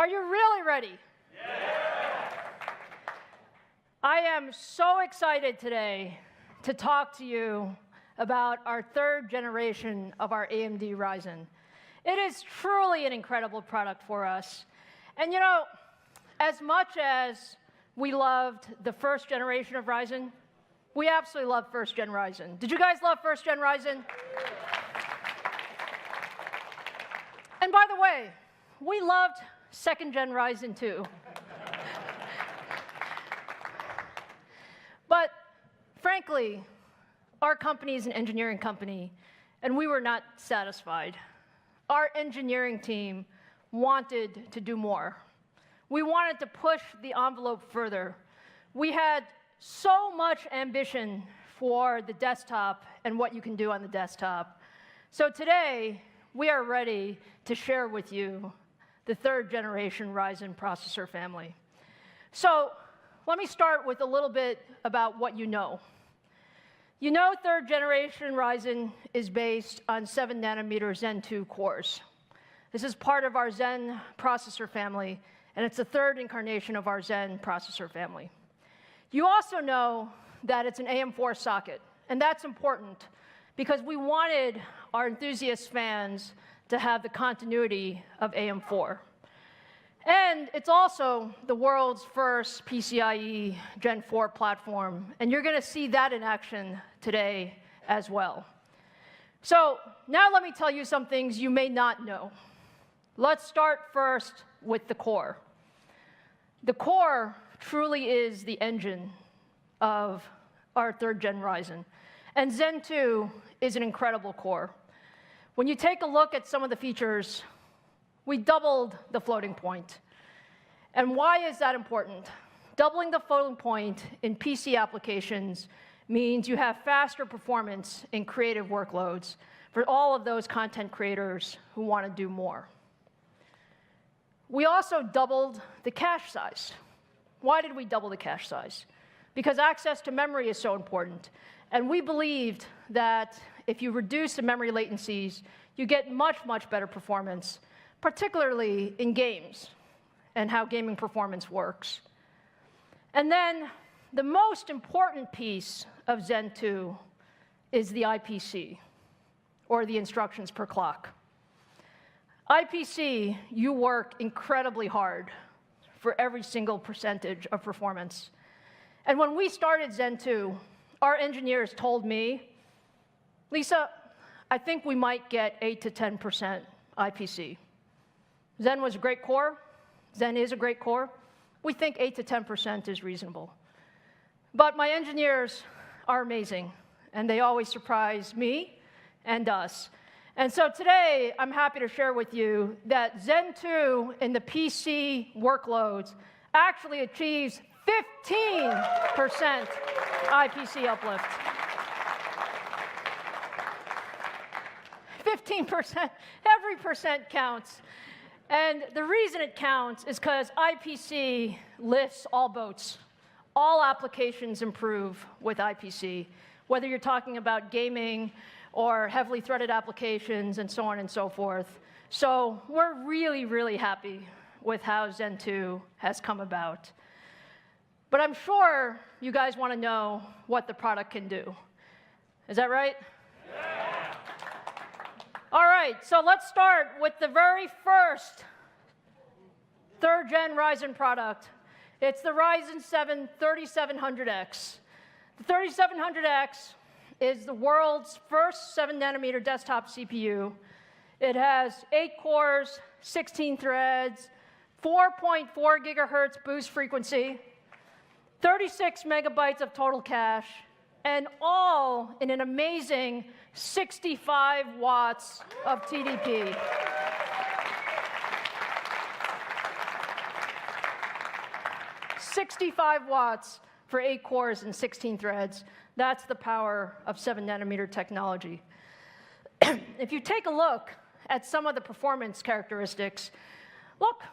Are you really ready? Yeah. I am so excited today to talk to you about our third generation of our AMD Ryzen. It is truly an incredible product for us. And you know, as much as we loved the first generation of Ryzen, we absolutely love first gen Ryzen. Did you guys love first gen Ryzen? And by the way, we loved second gen Ryzen too. But frankly, our company is an engineering company, and we were not satisfied. Our engineering team wanted to do more. We wanted to push the envelope further. We had so much ambition for the desktop and what you can do on the desktop. So today, we are ready to share with you the third generation Ryzen processor family. So let me start with a little bit about what you know. You know third generation Ryzen is based on 7 nanometer Zen 2 cores. This is part of our Zen processor family, and it's the third incarnation of our Zen processor family. You also know that it's an AM4 socket, and that's important because we wanted our enthusiast fans to have the continuity of AM4. And it's also the world's first PCIe Gen 4 platform, and you're going to see that in action today as well. So now let me tell you some things you may not know. Let's start first with the core. The core truly is the engine of our third gen Ryzen, and Zen 2 is an incredible core. When you take a look at some of the features, we doubled the floating point. And why is that important? Doubling the floating point in PC applications means you have faster performance in creative workloads for all of those content creators who want to do more. We also doubled the cache size. Why did we double the cache size? Because access to memory is so important. And we believed that if you reduce the memory latencies, you get much, much better performance, particularly in games and how gaming performance works. And then the most important piece of Zen 2 is the IPC, or the instructions per clock. IPC, you work incredibly hard for every single percentage of performance. And when we started Zen 2, our engineers told me, Lisa, I think we might get 8 to 10% IPC. Zen was a great core. Zen is a great core. We think 8 to 10% is reasonable. But my engineers are amazing, and they always surprise me and us. And so today, I'm happy to share with you that Zen 2 in the PC workloads actually achieves 15% IPC uplift. 15%, every percent counts. And the reason it counts is because IPC lifts all boats. All applications improve with IPC, whether you're talking about gaming or heavily threaded applications and so on and so forth. So we're really, really happy with how Zen 2 has come about. But I'm sure you guys want to know what the product can do. Is that right? Yeah. All right, so let's start with the very first third gen Ryzen product. It's the Ryzen 7 3700X. The 3700X is the world's first 7 nanometer desktop CPU. It has 8 cores, 16 threads, 4.4 gigahertz boost frequency, 36 megabytes of total cache, and all in an amazing 65 watts of TDP. "65 watts for 8 cores and 16 threads. That's the power of 7 nanometer technology. If you take a look at some of the performance characteristics, look,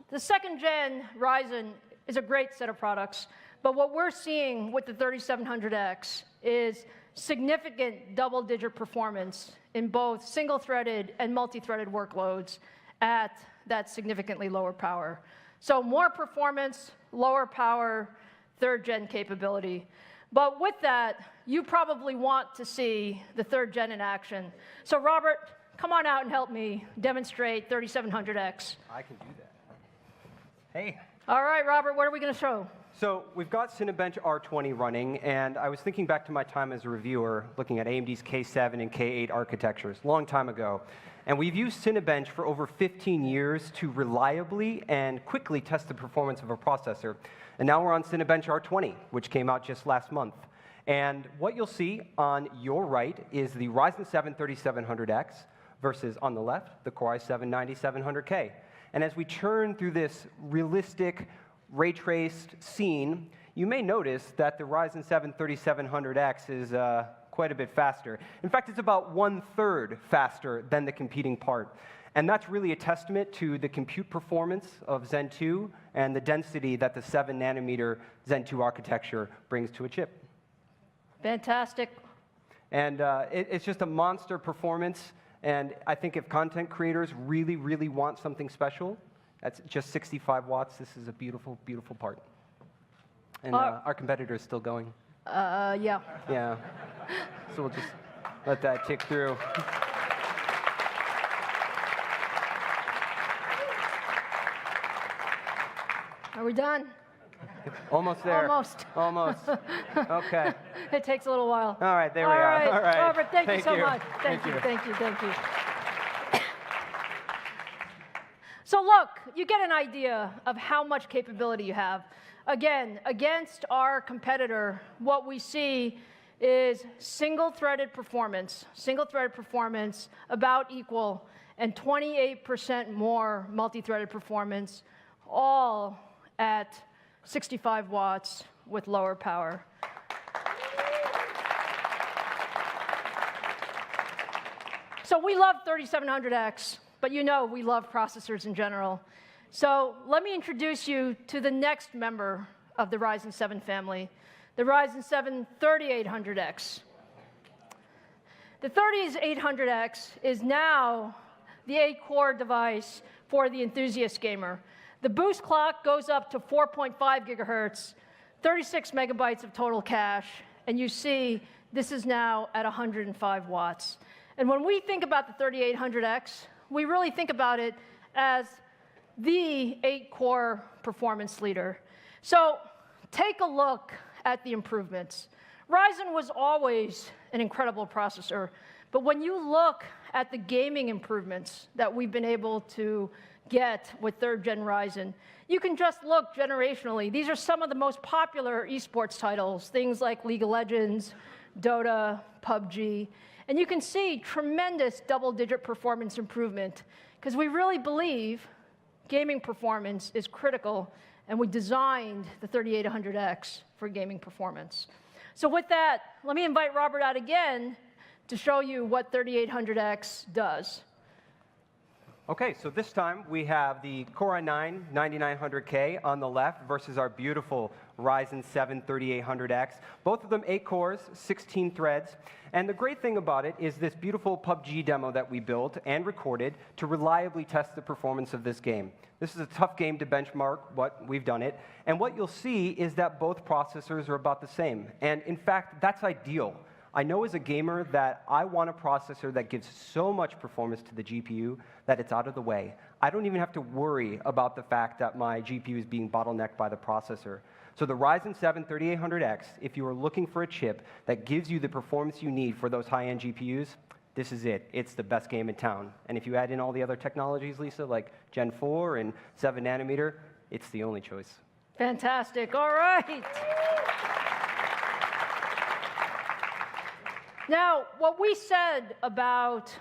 the second gen Ryzen is a great set of products, but what we're seeing with the 3700X is significant double-digit performance in both single-threaded and multi-threaded workloads, at that significantly lower power. So more performance, lower power, third-gen capability. But with that, you probably want to see the third-gen in action. So Robert, come on out and help me demonstrate 3700X. I can do that. Hey. All right, Robert, what are we going to show? So we've got Cinebench R20 running, and I was thinking back to my time as a reviewer looking at AMD's K7 and K8 architectures, a long time ago. And we've used Cinebench for over 15 years to reliably and quickly test the performance of a processor. And now we're on Cinebench R20, which came out just last month. And what you'll see on your right is the Ryzen 7 3700X versus, on the left, the Core i7 9700K. And as we churn through this realistic, ray-traced scene, you may notice that the Ryzen 7 3700X is quite a bit faster. In fact, it's about 1/3 faster than the competing part. And that's really a testament to the compute performance of Zen2 and the density that the 7-nanometer Zen2 architecture brings to a chip. Fantastic. And it's just a monster performance. And I think if content creators really, really want something special, that's just 65 watts. This is a beautiful, beautiful part. And our competitor is still going. Yeah. Yeah. So we'll just let that tick through. Are we done? Almost there. Almost. Almost. OK. It takes a little while. All right, there we are. All right. Robert, thank you so much. Thank you. Thank you. So look, you get an idea of how much capability you have. Again, against our competitor, what we see is single-threaded performance about equal, and 28% more multi-threaded performance, all at 65 watts with lower power. So we love 3700X, but you know we love processors in general. So let me introduce you to the next member of the Ryzen 7 family, the Ryzen 7 3800X. The 3800X is now the 8-core device for the enthusiast gamer. The boost clock goes up to 4.5 gigahertz, 36 megabytes of total cache, and you see this is now at 105 watts. And when we think about the 3800X, we really think about it as the 8-core performance leader. So take a look at the improvements. Ryzen was always an incredible processor, but when you look at the gaming improvements that we've been able to get with 3rd-gen Ryzen, you can just look generationally. These are some of the most popular esports titles, things like League of Legends, Dota, PUBG. And you can see tremendous double-digit performance improvement, because we really believe gaming performance is critical, and we designed the 3800X for gaming performance. So with that, let me invite Robert out again to show you what 3800X does. OK, so this time we have the Core i9 9900K on the left versus our beautiful Ryzen 7 3800X. Both of them 8 cores, 16 threads. And the great thing about it is this beautiful PUBG demo that we built and recorded to reliably test the performance of this game. This is a tough game to benchmark, but we've done it. And what you'll see is that both processors are about the same. And in fact, that's ideal. I know as a gamer that I want a processor that gives so much performance to the GPU that it's out of the way. I don't even have to worry about the fact that my GPU is being bottlenecked by the processor. So the Ryzen 7 3800X, if you are looking for a chip that gives you the performance you need for those high-end GPUs, this is it. It's the best game in town. And if you add in all the other technologies, Lisa, like Gen 4 and 7-nanometer, it's the only choice. Fantastic. All right. Now, what we said about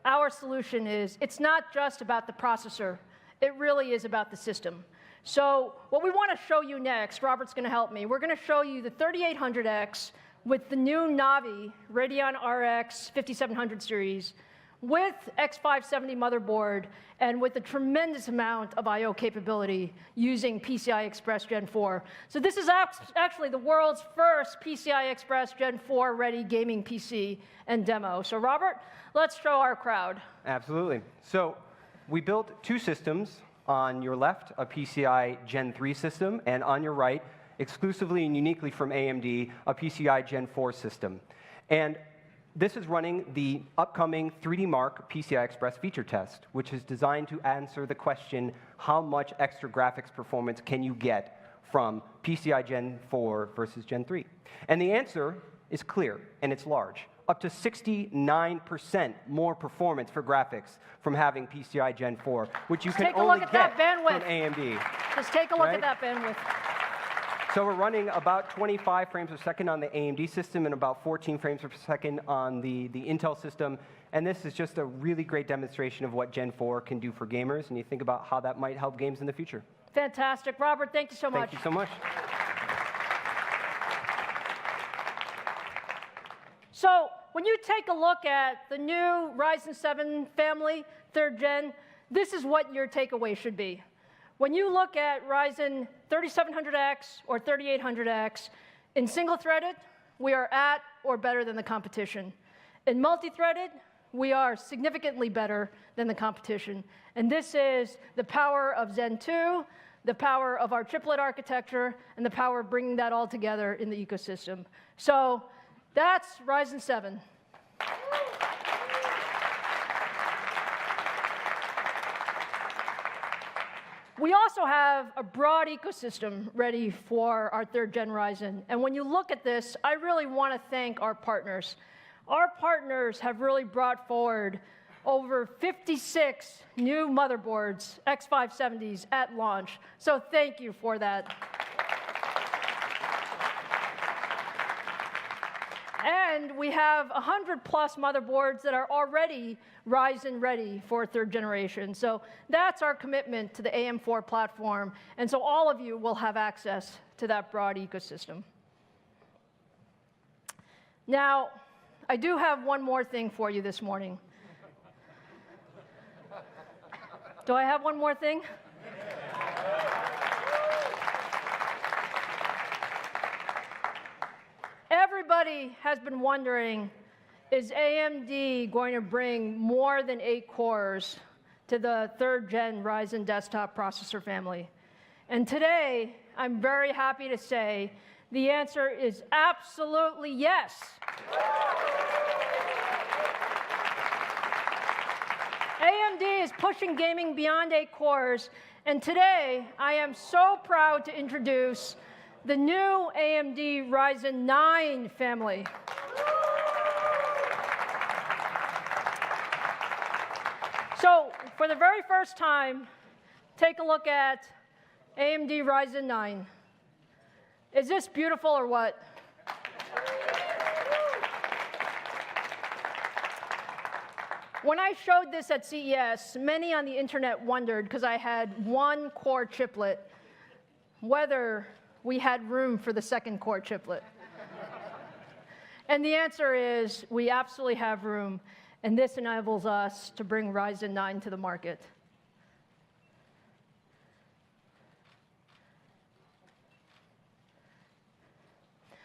our solution is it's not just about the processor. It really is about the system. So what we want to show you next, Robert's going to help me, we're going to show you the 3800X with the new NAVI Radeon RX 5700 series with X570 motherboard and with a tremendous amount of I/O capability using PCI Express Gen 4. So this is actually the world's first PCI Express Gen 4 ready gaming PC and demo. So Robert, let's show our crowd. Absolutely. So we built two systems. On your left, a PCI Gen 3 system, and on your right, exclusively and uniquely from AMD, a PCI Gen 4 system. And this is running the upcoming 3D Mark PCI Express feature test, which is designed to answer the question, how much extra graphics performance can you get from PCI Gen 4 versus Gen 3? And the answer is clear, and it's large. Up to 69% more performance for graphics from having PCI Gen 4, which you can only get from AMD. Just take a look at that bandwidth. So we're running about 25 frames per second on the AMD system and about 14 frames per second on the Intel system. And this is just a really great demonstration of what Gen 4 can do for gamers, and you think about how that might help games in the future. Fantastic. Robert, thank you so much. Thank you so much. So when you take a look at the new Ryzen 7 family, 3rd gen, this is what your takeaway should be. When you look at Ryzen 3700X or 3800X, in single-threaded, we are at or better than the competition. In multi-threaded, we are significantly better than the competition. And this is the power of Zen2, the power of our chiplet architecture, and the power of bringing that all together in the ecosystem. So that's Ryzen 7. We also have a broad ecosystem ready for our 3rd gen Ryzen. And when you look at this, I really want to thank our partners. Our partners have really brought forward over 56 new motherboards, X570s, at launch. So thank you for that. And we have 100+ motherboards that are already Ryzen ready for 3rd generation. So that's our commitment to the AM4 platform. And so all of you will have access to that broad ecosystem. Now, I do have one more thing for you this morning. Do I have one more thing? Everybody has been wondering, is AMD going to bring more than 8 cores to the 3rd gen Ryzen desktop processor family? And today, I'm very happy to say the answer is absolutely yes. AMD is pushing gaming beyond 8 cores, and today I am so proud to introduce the new AMD Ryzen 9 family. So for the very first time, take a look at AMD Ryzen 9. Is this beautiful or what? When I showed this at CES, many on the internet wondered, because I had 1-core chiplet, whether we had room for the 2nd-core chiplet. And the answer is we absolutely have room, and this enables us to bring Ryzen 9 to the market.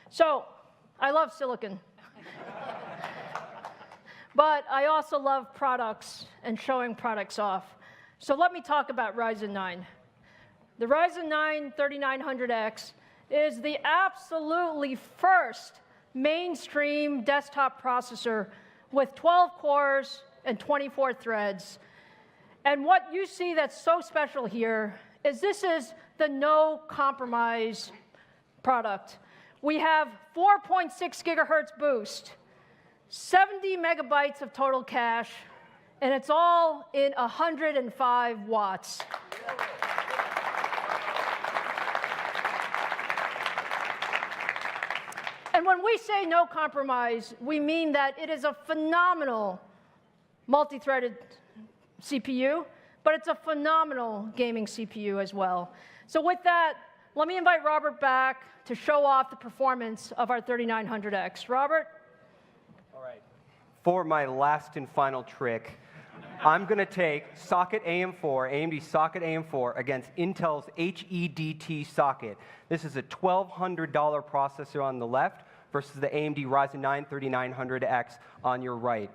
So I love silicon. But I also love products and showing products off. So let me talk about Ryzen 9. The Ryzen 9 3900X is the absolutely first mainstream desktop processor with 12 cores and 24 threads. And what you see that's so special here is this is the no compromise product. We have 4.6 gigahertz boost, 70 megabytes of total cache, and it's all in 105 watts. And when we say no compromise, we mean that it is a phenomenal multi-threaded CPU, but it's a phenomenal gaming CPU as well. So with that, let me invite Robert back to show off the performance of our 3900X. Robert? All right. For my last and final trick, I'm going to take socket AM4, AMD socket AM4, against Intel's HEDT socket. This is a $1,200 processor on the left versus the AMD Ryzen 9 3900X on your right.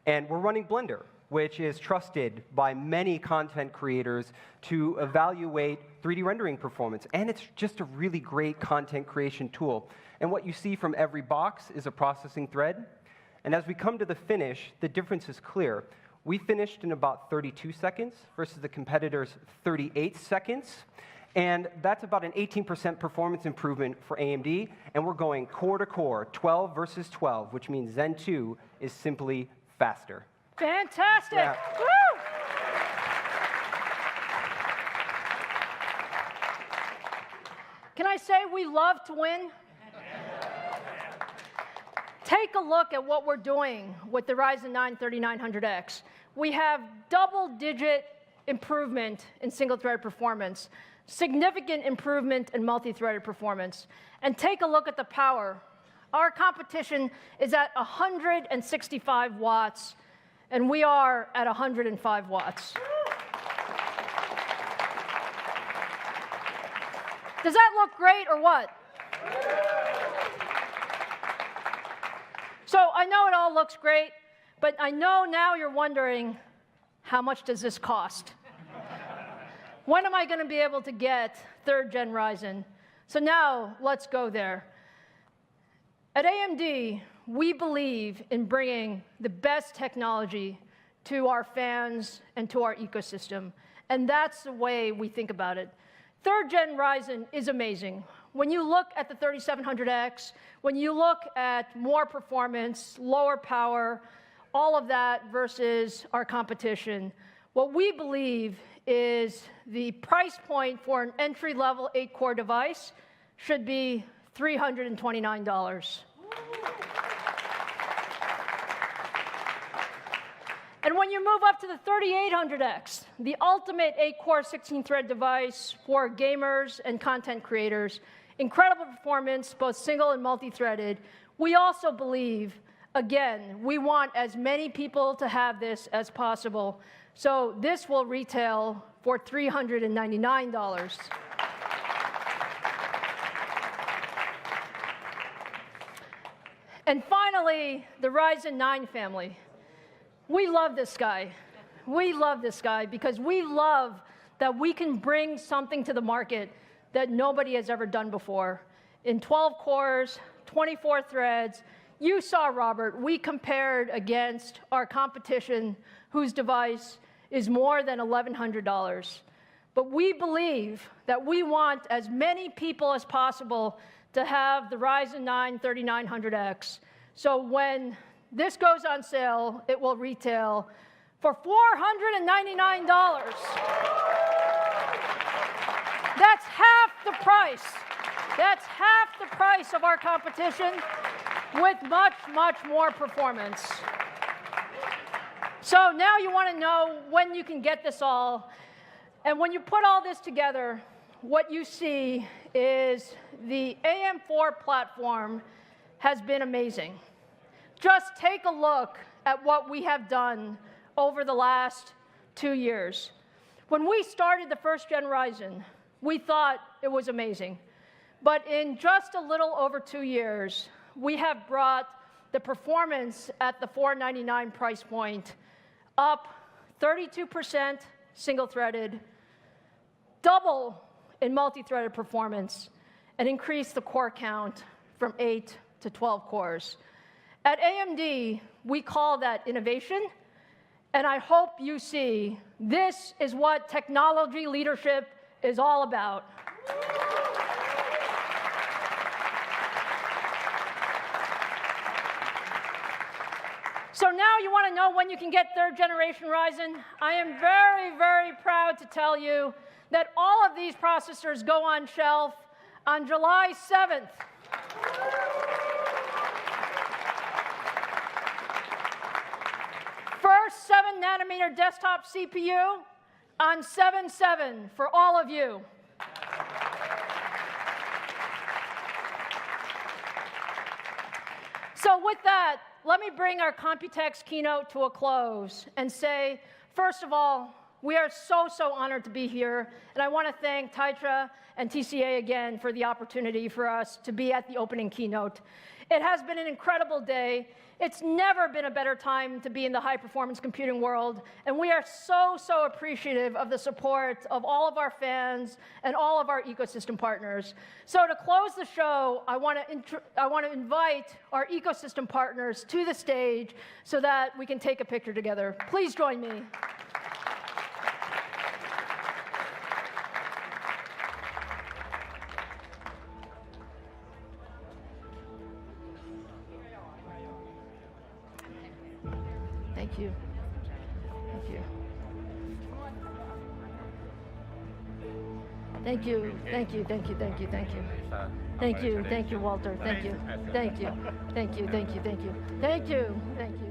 And we're running Blender. which is trusted by many content creators to evaluate 3D rendering performance. And it's just a really great content creation tool. And what you see from every box is a processing thread. And as we come to the finish, the difference is clear. We finished in about 32 seconds versus the competitor's 38 seconds. And that's about an 18% performance improvement for AMD. And we're going core to core, 12 versus 12, which means Zen 2 is simply faster. Fantastic. Yeah. Woo! Can I say we love to win? Take a look at what we're doing with the Ryzen 9 3900X. We have double-digit improvement in single-threaded performance, significant improvement in multi-threaded performance. And take a look at the power. Our competition is at 165 watts, and we are at 105 watts. Does that look great or what? So I know it all looks great, but I know now you're wondering, how much does this cost? When am I going to be able to get 3rd gen Ryzen? So now let's go there. At AMD, we believe in bringing the best technology to our fans and to our ecosystem. And that's the way we think about it. 3rd gen Ryzen is amazing. When you look at the 3700X, when you look at more performance, lower power, all of that versus our competition, what we believe is the price point for an entry-level 8-core device should be $329. And when you move up to the 3800X, the ultimate 8-core 16-thread device for gamers and content creators, incredible performance, both single and multi-threaded, we also believe, again, we want as many people to have this as possible. So this will retail for $399. And finally, the Ryzen 9 family. We love this guy. We love this guy because we love that we can bring something to the market that nobody has ever done before. In 12 cores, 24 threads, you saw, Robert, we compared against our competition whose device is more than $1,100. But we believe that we want as many people as possible to have the Ryzen 9 3900X. So when this goes on sale, it will retail for $499. That's half the price. That's half the price of our competition with much, much more performance. So now you want to know when you can get this all. And when you put all this together, what you see is the AM4 platform has been amazing. Just take a look at what we have done over the last 2 years. When we started the 1st gen Ryzen, we thought it was amazing. But in just a little over 2 years, we have brought the performance at the $499 price point up 32% single-threaded, double in multi-threaded performance, and increased the core count from 8 to 12 cores. At AMD, we call that innovation, and I hope you see this is what technology leadership is all about. So now you want to know when you can get 3rd generation Ryzen? I am very, very proud to tell you that all of these processors go on shelf on July 7th. First 7-nanometer desktop CPU on 7/7 for all of you. So with that, let me bring our Computex keynote to a close and say, first of all, we are so honored to be here, and I want to thank Taitra and TCA again for the opportunity for us to be at the opening keynote. It has been an incredible day. It's never been a better time to be in the high-performance computing world, and we are so, so appreciative of the support of all of our fans and all of our ecosystem partners. So to close the show, I want to invite our ecosystem partners to the stage so that we can take a picture together. Please join me. Thank you. Thank you. Thank you. Thank you. Thank you. Thank you. Thank you. Thank you. Thank you, Walter. Thank you. Thank you. Thank you. Thank you. Thank you. Thank you. Thank you.